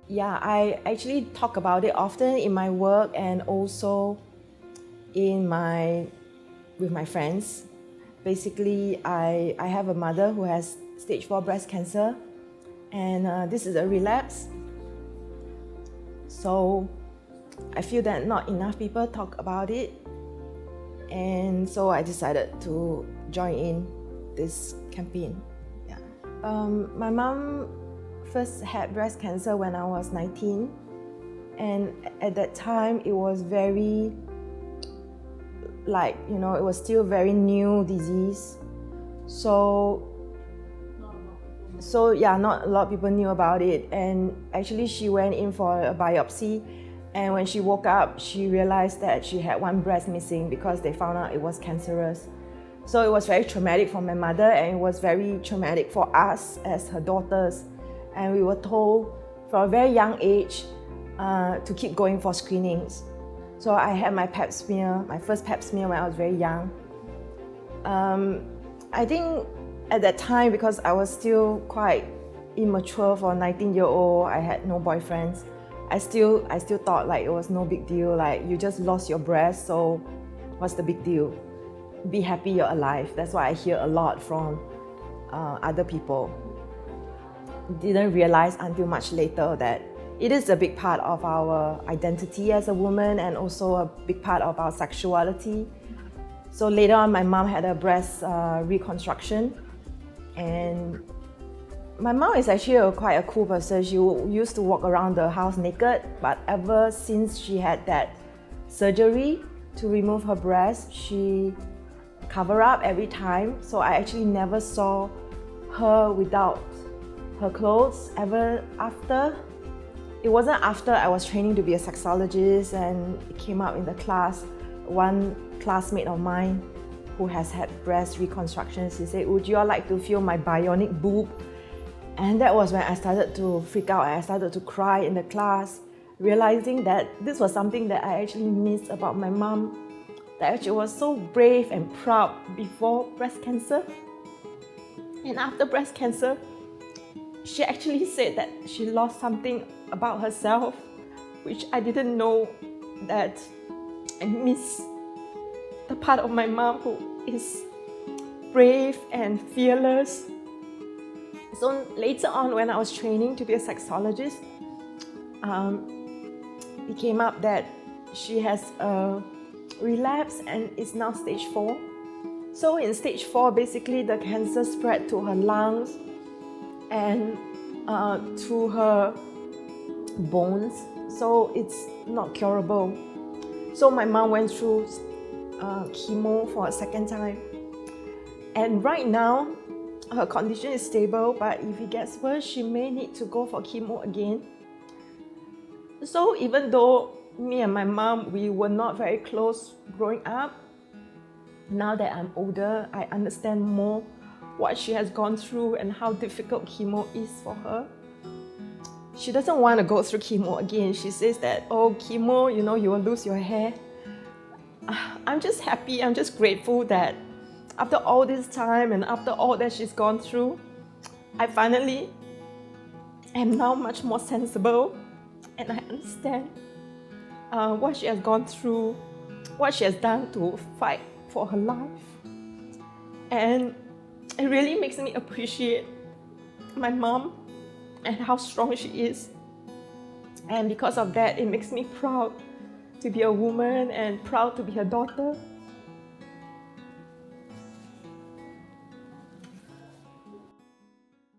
Yeah, I actually talk about it often in my work and also with my friends. Basically, I have a mother who has stage 4 breast cancer, and this is a relapse. So I feel that not enough people talk about it, and so I decided to join in this campaign. Yeah. My mom first had breast cancer when I was 19, and at that time it was very it was still very new disease. So yeah, not a lot of people knew about it. And actually she went in for a biopsy, and when she woke up, she realized that she had one breast missing because they found out it was cancerous. So it was very traumatic for my mother, and it was very traumatic for us as her daughters. And we were told from a very young age to keep going for screenings. So I had my pap smear, my first pap smear when I was very young. I think at that time, because I was still quite immature for a 19-year-old, I had no boyfriends. I still thought like it was no big deal, like you just lost your breast, so what's the big deal? Be happy you're alive. That's what I hear a lot from other people. Didn't realize until much later that it is a big part of our identity as a woman and also a big part of our sexuality. So later on, my mom had a breast reconstruction, and my mom is actually quite a cool person. She used to walk around the house naked, but ever since she had that surgery to remove her breast, she covered up every time. So I actually never saw her without her clothes ever after. It wasn't after I was training to be a sexologist and it came up in the class. One classmate of mine who has had breast reconstructions, he said, "Would you all like to feel my bionic boob?" And that was when I started to freak out and I started to cry in the class, realizing that this was something that I actually missed about my mom, that she was so brave and proud before breast cancer. And after breast cancer, she actually said that she lost something about herself, which I didn't know, that I miss the part of my mom who is brave and fearless. So later on, when I was training to be a sexologist, it came up that she has a relapse and is now stage 4. So in stage 4, basically the cancer spread to her lungs and to her bones, so it's not curable. So my mom went through chemo for a second time, and right now her condition is stable, but if it gets worse, she may need to go for chemo again. So even though me and my mom, we were not very close growing up, now that I'm older, I understand more what she has gone through and how difficult chemo is for her. She doesn't want to go through chemo again. She says that, oh, chemo, you will lose your hair. I'm just happy, I'm just grateful that after all this time and after all that she's gone through, I finally am now much more sensible and I understand what she has gone through, what she has done to fight for her life. And it really makes me appreciate my mom and how strong she is. And because of that, it makes me proud to be a woman and proud to be her daughter.